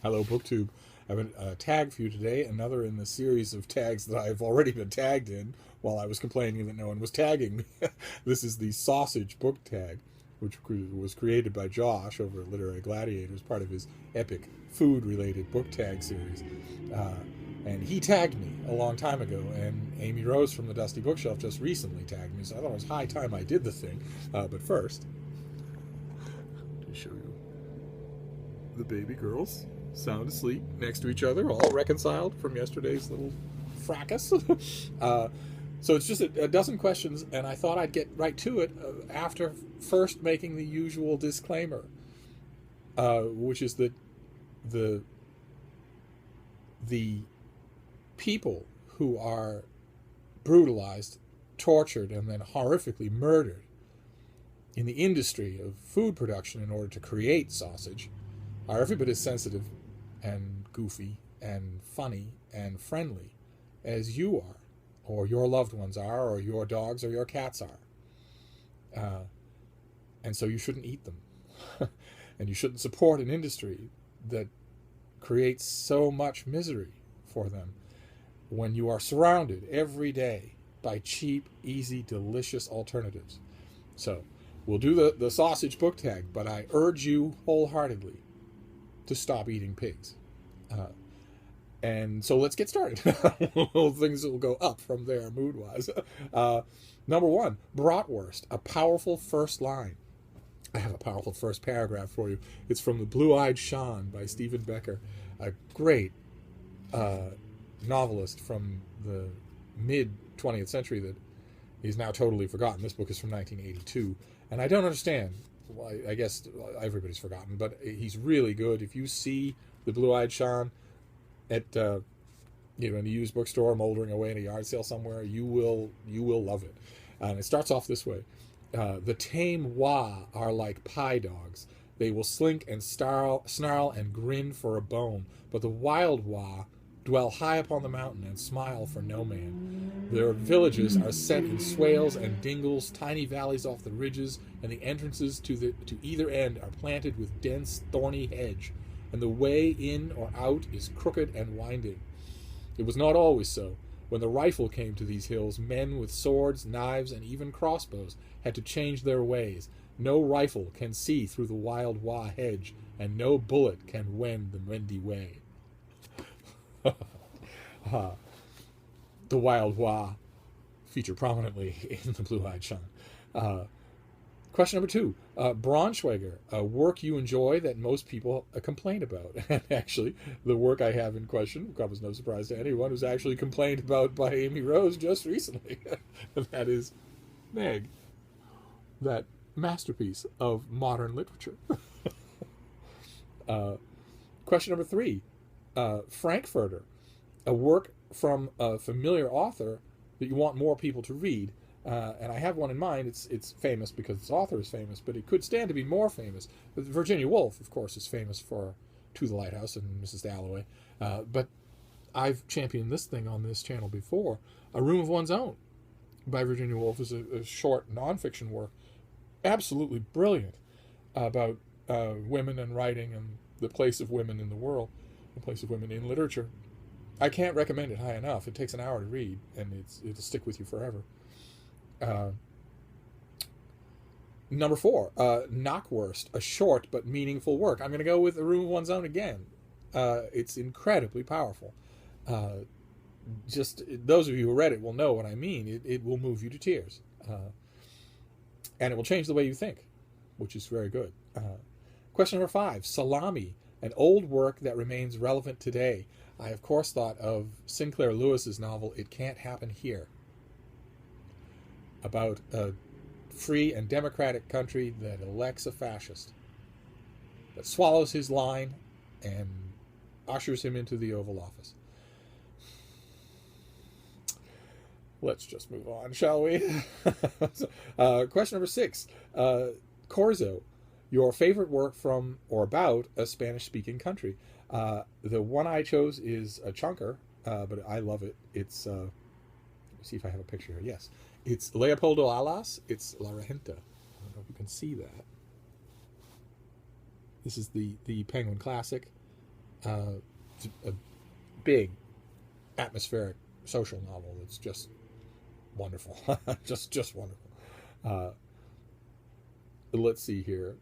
Hello, BookTube. I have a tag for you today, another in the series of tags that I've already been tagged in while I was complaining that no one was tagging me. This is the Sausage book tag, which was created by Josh over at Literary Gladiators, part of his epic food-related book tag series. Uh, and he tagged me a long time ago, and Amy Rose from the Dusty Bookshelf just recently tagged me, so I thought it was high time I did the thing. But first, to show you the baby girls sound asleep next to each other, all reconciled from yesterday's little fracas. So it's just a dozen questions, and I thought I'd get right to it after first making the usual disclaimer, which is that the the people who are brutalized, tortured, and then horrifically murdered in the industry of food production in order to create sausage are every bit as sensitive and goofy and funny and friendly as you are, or your loved ones are, or your dogs or your cats are. And so you shouldn't eat them. And you shouldn't support an industry that creates so much misery for them when you are surrounded every day by cheap, easy, delicious alternatives. So we'll do the sausage book tag, but I urge you wholeheartedly to stop eating pigs. And so let's get started. Things will go up from there mood-wise. Number one, bratwurst, a powerful first line. I have a powerful first paragraph for you. It's from The Blue-Eyed Shawn by Stephen Becker, a great novelist from the mid-20th century that is now totally forgotten. This book is from 1982, and I don't understand. Well, I guess everybody's forgotten, but he's really good. If you see The Blue-Eyed Shawn at in a used bookstore moldering away in a yard sale somewhere, you will love it. And it starts off this way: the tame Wa are like pie dogs. They will slink and snarl and grin for a bone, but the wild Wa dwell high upon the mountain and smile for no man. Their villages are set in swales and dingles, tiny valleys off the ridges, and the entrances to either end are planted with dense, thorny hedge, and the way in or out is crooked and winding. It was not always so. When the rifle came to these hills, men with swords, knives, and even crossbows had to change their ways. No rifle can see through the wild Wa hedge, and no bullet can wend the windy way. The wild Wa feature prominently in The Blue-Eyed Shawn. Question number two, Braunschweiger, a work you enjoy that most people complain about. And actually, the work I have in question comes no surprise to anyone, who's actually complained about by Amy Rose just recently. That is Meg, that masterpiece of modern literature. Question number three, Frankfurter, a work from a familiar author that you want more people to read. And I have one in mind. It's famous because its author is famous, but it could stand to be more famous. Virginia Woolf, of course, is famous for To the Lighthouse and Mrs. Dalloway. But I've championed this thing on this channel before. A Room of One's Own by Virginia Woolf is a short nonfiction work, absolutely brilliant, about women and writing and the place of women in the world, the place of women in literature. I can't recommend it high enough. It takes an hour to read, and it'll stick with you forever. Number four, Knockwurst, a short but meaningful work. I'm going to go with A Room of One's Own again. It's incredibly powerful. Just those of you who read it will know what I mean. It will move you to tears. And it will change the way you think, which is very good. Question number five, Salami, an old work that remains relevant today. I, of course, thought of Sinclair Lewis's novel, It Can't Happen Here, about a free and democratic country that elects a fascist, that swallows his line and ushers him into the Oval Office. Let's just move on, shall we? Question number six, Corzo, your favorite work from or about a Spanish-speaking country. The one I chose is a chunker, but I love it. It's, let me see if I have a picture here. Yes. It's Leopoldo Alas. It's La Regenta. I don't know if you can see that. This is the Penguin Classic. It's a big, atmospheric social novel that's just wonderful. just wonderful. Uh, let's see here.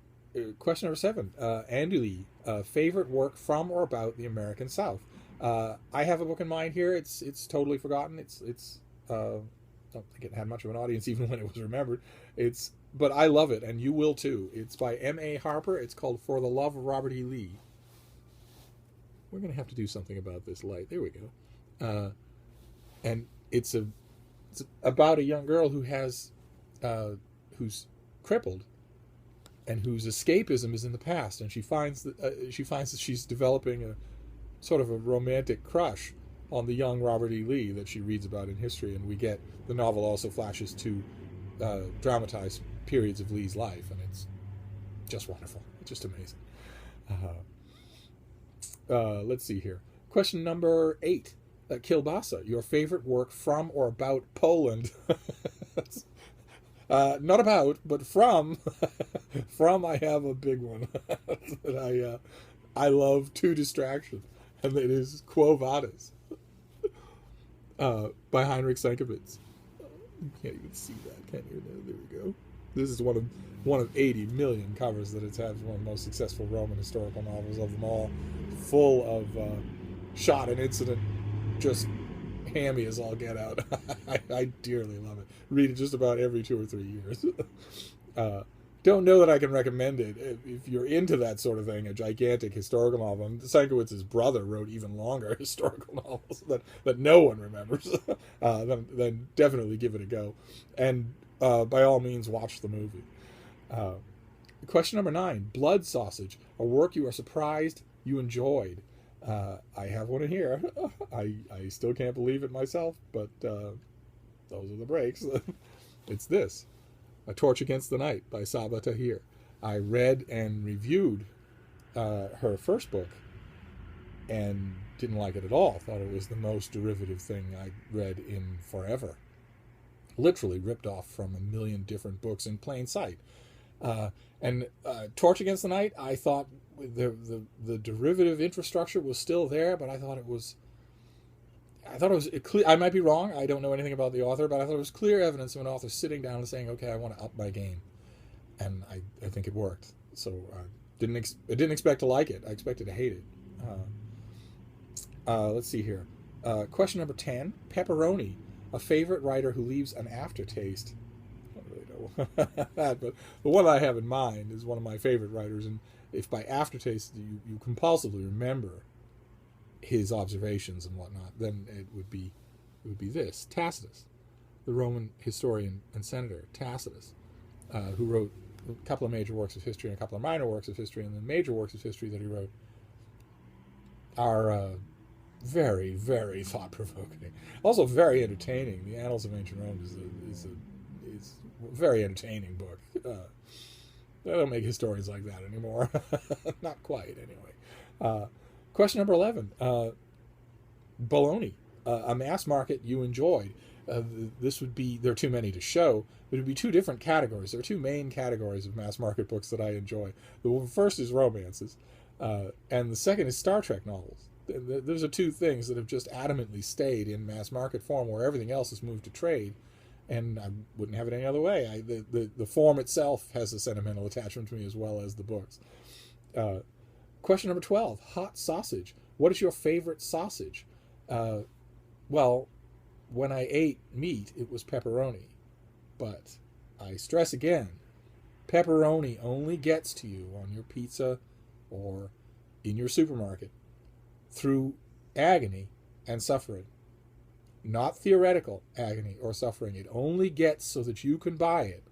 Question number 7. Anduli, favorite work from or about the American South? I have a book in mind here. It's totally forgotten. It's don't think it had much of an audience even when it was remembered. But I love it, and you will too. It's by M.A. Harper. It's called For the Love of Robert E. Lee. We're going to have to do something about this light. There we go. And it's about a young girl who's crippled, and whose escapism is in the past, and she finds that she's developing a sort of a romantic crush on the young Robert E. Lee that she reads about in history, and the novel also flashes to dramatized periods of Lee's life, and it's just wonderful. It's just amazing. Let's see here. Question number 8. Kielbasa, your favorite work from or about Poland? Not about, but from. From, I have a big one that I love to distraction, and it is Quo Vadis by Heinrich Sienkiewicz. You can't even see that, can you? There we go. This is one of 80 million covers that it's had. One of the most successful Roman historical novels of them all, full of shot and incident, just hammy as all get out. I dearly love it. Read it just about every 2 or 3 years. Don't know that I can recommend it if you're into that sort of thing, a gigantic historical novel. And Sienkiewicz's brother wrote even longer historical novels that no one remembers. Then definitely give it a go. And by all means, watch the movie. Question number 9, Blood Sausage, a work you are surprised you enjoyed. I have one in here. I still can't believe it myself, but those are the breaks. It's this. A Torch Against the Night by Saba Tahir. I read and reviewed her first book and didn't like it at all. Thought it was the most derivative thing I'd read in forever. Literally ripped off from a million different books in plain sight. And Torch Against the Night, I thought the derivative infrastructure was still there, but I thought it was clear. I might be wrong. I don't know anything about the author, but I thought it was clear evidence of an author sitting down and saying, "Okay, I want to up my game," and I think it worked. So I didn't expect to like it. I expected to hate it. Let's see here. Question number 10. Pepperoni, a favorite writer who leaves an aftertaste. I don't really know that, but the one I have in mind is one of my favorite writers, and if by aftertaste you compulsively remember his observations and whatnot, then it would be this. Tacitus, the Roman historian and senator, Tacitus, who wrote a couple of major works of history and a couple of minor works of history, and the major works of history that he wrote are very, very thought-provoking. Also very entertaining. The Annals of Ancient Rome is a very entertaining book. They don't make historians like that anymore. Not quite, anyway. Question number 11. Bologna, a mass market you enjoyed. This would be, there are too many to show, but it would be 2 different categories. There are 2 main categories of mass market books that I enjoy. The first is romances, and the second is Star Trek novels. Those are 2 things that have just adamantly stayed in mass market form, where everything else has moved to trade, and I wouldn't have it any other way. The form itself has a sentimental attachment to me as well as the books. Question number 12, hot sausage. What is your favorite sausage? Well, when I ate meat, it was pepperoni. But I stress again, pepperoni only gets to you on your pizza or in your supermarket through agony and suffering. Not theoretical agony or suffering. It only gets so that you can buy it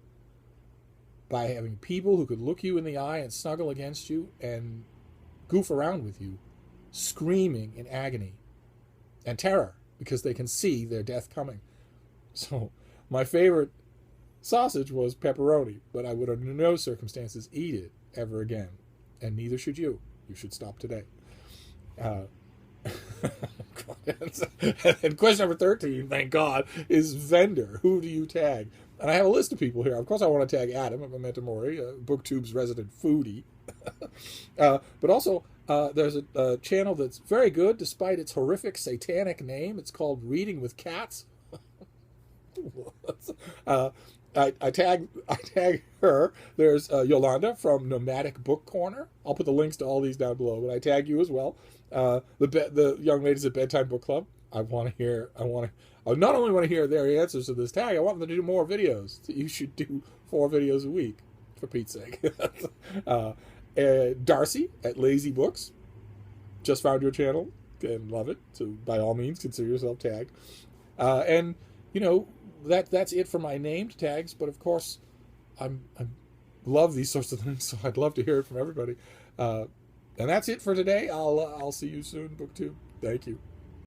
by having people who could look you in the eye and snuggle against you and goof around with you, screaming in agony and terror because they can see their death coming. So my favorite sausage was pepperoni, but I would under no circumstances eat it ever again, and neither should you. You should stop today. And question number 13, thank God, is vendor. Who do you tag? And I have a list of people here. Of course, I want to tag Adam at Mementomori, BookTube's resident foodie. But also, There's a channel that's very good despite its horrific satanic name. It's called Reading with Cats. uh, I tag her. There's Yolanda from Nomadic Book Corner. I'll put the links to all these down below, but I tag you as well. The young ladies at Bedtime Book Club. I not only want to hear their answers to this tag, I want them to do more videos. You should do 4 videos a week, for Pete's sake. Darcy at LazyBooks. Just found your channel and love it. So by all means, consider yourself tagged. And you know, that's it for my named tags. But of course, I love these sorts of things, so I'd love to hear it from everybody. And that's it for today. I'll see you soon, BookTube. Thank you.